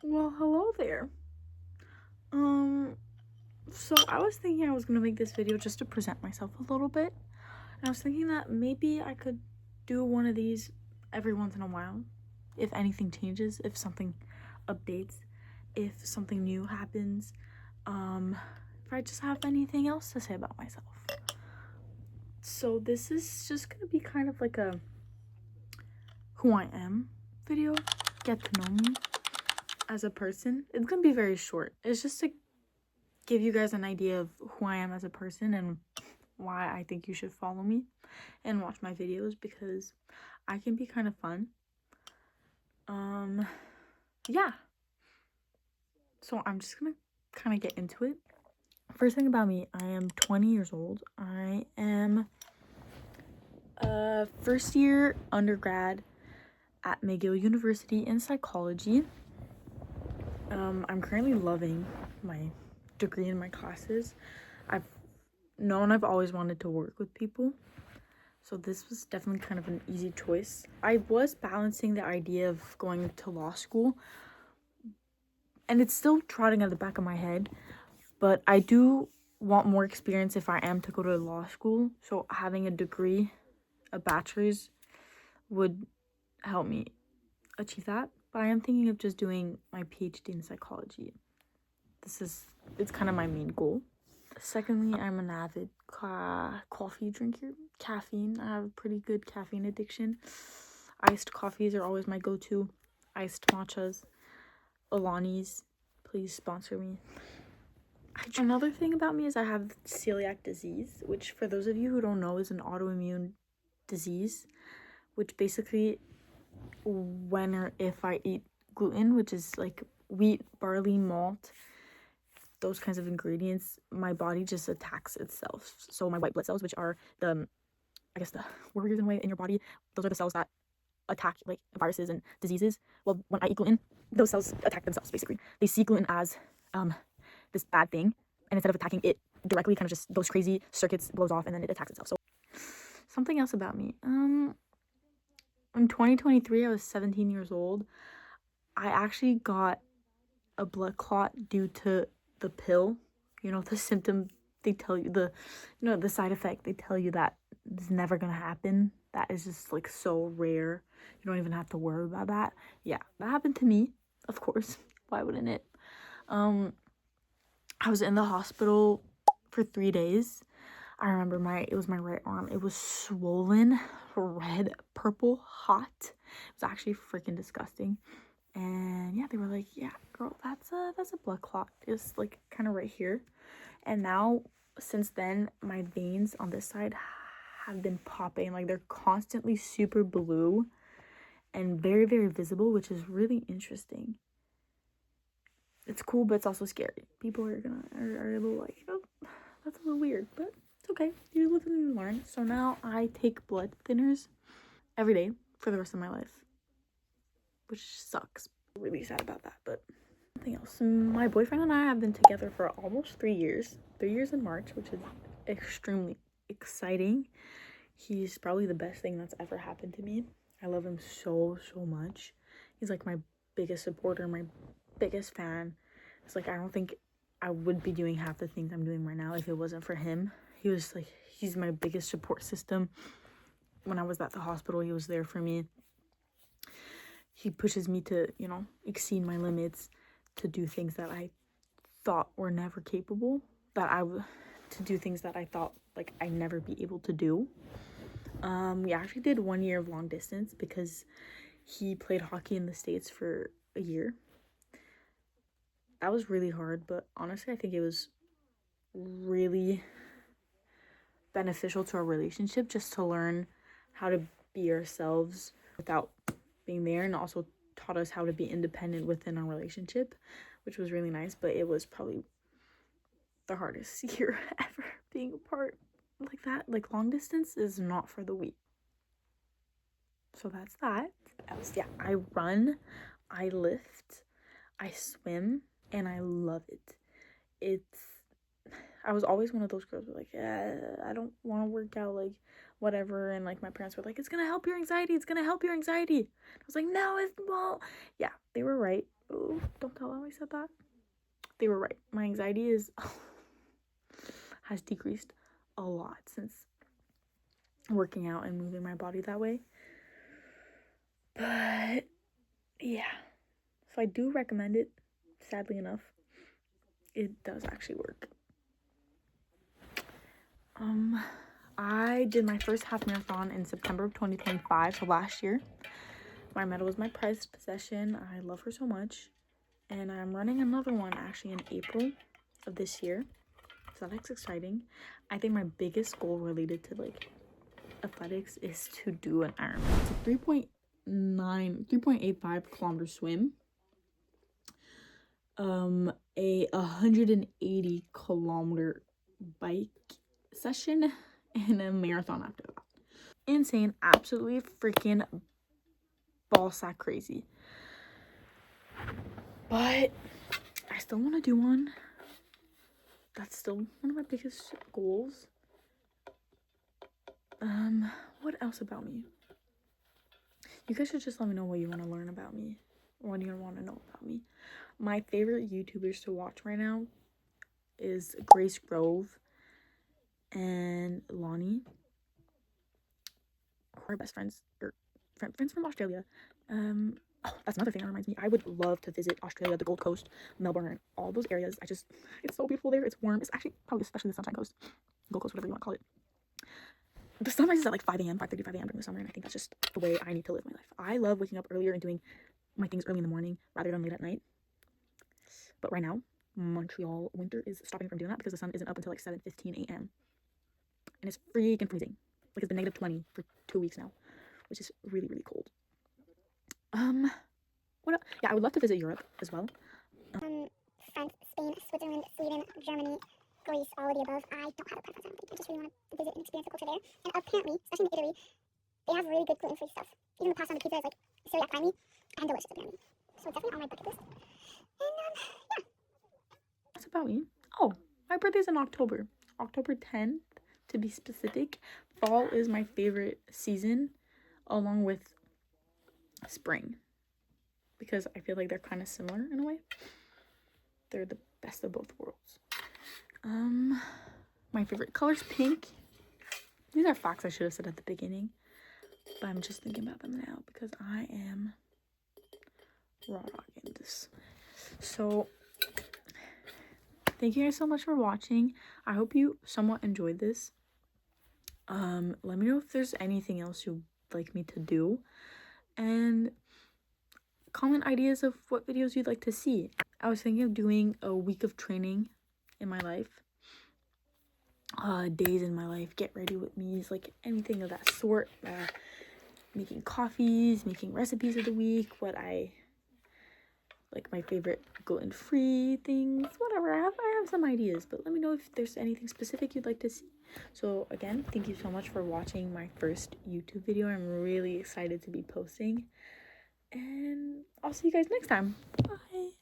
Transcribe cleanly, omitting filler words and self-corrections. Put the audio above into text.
Well, hello there. So I was thinking I was gonna make this video just to present myself a little bit. And I was thinking that maybe I could do one of these every once in a while. If anything changes, if something updates, if something new happens, if I just have anything else to say about myself. So this is just gonna be kind of like a who I am video. Get to know me as a person. It's gonna be very short. It's just to give you guys an idea of who I am as a person and why I think you should follow me and watch my videos, because I can be kind of fun. Yeah. So I'm just gonna kind of get into it. First thing about me, I am 20 years old. I am a first year undergrad at McGill University in psychology. I'm currently loving my degree in my classes. I've always wanted to work with people, so this was definitely kind of an easy choice. I was balancing the idea of going to law school, and it's still trotting at the back of my head, but I do want more experience if I am to go to law school. So having a degree, a bachelor's, would help me achieve that. But I am thinking of just doing my PhD in psychology. It's kind of my main goal. Secondly, I'm an avid coffee drinker. Caffeine. I have a pretty good caffeine addiction. Iced coffees are always my go-to. Iced matchas. Alani's. Please sponsor me. Another thing about me is I have celiac disease, which, for those of you who don't know, is an autoimmune disease, which basically, when or if I eat gluten, which is like wheat, barley, malt, those kinds of ingredients, my body just attacks itself. So my white blood cells, which are the warriors in a way in your body, those are the cells that attack like viruses and diseases. Well, when I eat gluten, those cells attack themselves. Basically, they see gluten as this bad thing, and instead of attacking it directly, kind of just those crazy circuits blows off, and then it attacks itself. So something else about me, in 2023, I was 17 years old. I actually got a blood clot due to the pill. The symptom they tell you, the side effect they tell you that is never gonna happen. That is just like so rare. You don't even have to worry about that. Yeah, that happened to me, of course. Why wouldn't it? I was in the hospital for 3 days. I remember it was my right arm. It was swollen, red, purple, hot. It was actually freaking disgusting. And yeah, they were like, yeah, girl, that's a blood clot. It's like kind of right here. And now, since then, my veins on this side have been popping. Like, they're constantly super blue and very, very visible, which is really interesting. It's cool, but it's also scary. People are a little like, oh, that's a little weird, but it's okay. You live and you learn. So now I take blood thinners every day for the rest of my life, which sucks. Really sad about that, but something else. My boyfriend and I have been together for almost 3 years. 3 years in March, which is extremely exciting. He's probably the best thing that's ever happened to me. I love him so, so much. He's like my biggest supporter, my biggest fan. It's like, I don't think I would be doing half the things I'm doing right now if it wasn't for him. He's my biggest support system. When I was at the hospital, he was there for me. He pushes me to, exceed my limits, to do things that I thought were never capable, to do things that I thought like I'd never be able to do. We actually did 1 year of long distance because he played hockey in the States for a year. That was really hard, but honestly, I think it was really beneficial to our relationship, just to learn how to be ourselves without being there, and also taught us how to be independent within our relationship, which was really nice. But it was probably the hardest year ever, being apart like that. Like, long distance is not for the weak. So that's that. Yeah, I run, I lift, I swim, and I love it. I was always one of those girls who were like, I don't want to work out, like, whatever. And like, my parents were like, it's gonna help your anxiety, I was like, no, it won't. Yeah, they were right. Oh, don't tell them I said that. They were right. My anxiety has decreased a lot since working out and moving my body that way. But yeah, so I do recommend it. Sadly enough, it does actually work. I did my first half marathon in September of 2025, so last year. My medal was my prized possession. I love her so much. And I'm running another one actually in April of this year. So that's exciting. I think my biggest goal related to like athletics is to do an Ironman. It's a 3.85 kilometer swim. A 180 kilometer bike session and a marathon after that. Insane, absolutely freaking ballsack crazy. But I still want to do one. That's still one of my biggest goals. What else about me? You guys should just let me know what you want to learn about me. What do you want to know about me? My favorite YouTubers to watch right now is Grace Grove and Lonnie. Our best friends, or friends from Australia. Oh, that's another thing that reminds me. I would love to visit Australia, the Gold Coast, Melbourne, all those areas. It's so beautiful there. It's warm. It's actually probably especially the Sunshine Coast, Gold Coast, whatever you want to call it. The sun rises at like 5 a.m., 5:35 a.m. during the summer, and I think that's just the way I need to live my life. I love waking up earlier and doing my things early in the morning rather than late at night. But right now, Montreal winter is stopping from doing that because the sun isn't up until like 7:15 a.m. And it's freaking freezing. Like it's been negative 20 for 2 weeks now, which is really, really cold. What else? Yeah, I would love to visit Europe as well. France, Spain, Switzerland, Sweden, Germany, Greece, all of the above. I don't have a preference, I don't think. I just really want to visit and experience the culture there. And apparently, especially in Italy, they have really good gluten-free stuff. Even the pasta on the pizza is like celiac friendly and delicious apparently. So definitely on my bucket list. And yeah. That's about me. Oh, my birthday's in October. October 10th, to be specific. Fall is my favorite season, along with spring, because I feel like they're kind of similar in a way. They're the best of both worlds. My favorite color's pink. These are facts I should have said at the beginning, but I'm just thinking about them now because I am raw rocking this. So thank you guys so much for watching. I hope you somewhat enjoyed this. Let me know if there's anything else you'd like me to do, and comment ideas of what videos you'd like to see. I was thinking of doing a week of training in my life, days in my life, get ready with me's, like anything of that sort. Making coffees, making recipes of the week, what I like, my favorite gluten-free things, whatever. I have some ideas, but let me know if there's anything specific you'd like to see. So again, thank you so much for watching my first YouTube video. I'm really excited to be posting, and I'll see you guys next time. Bye.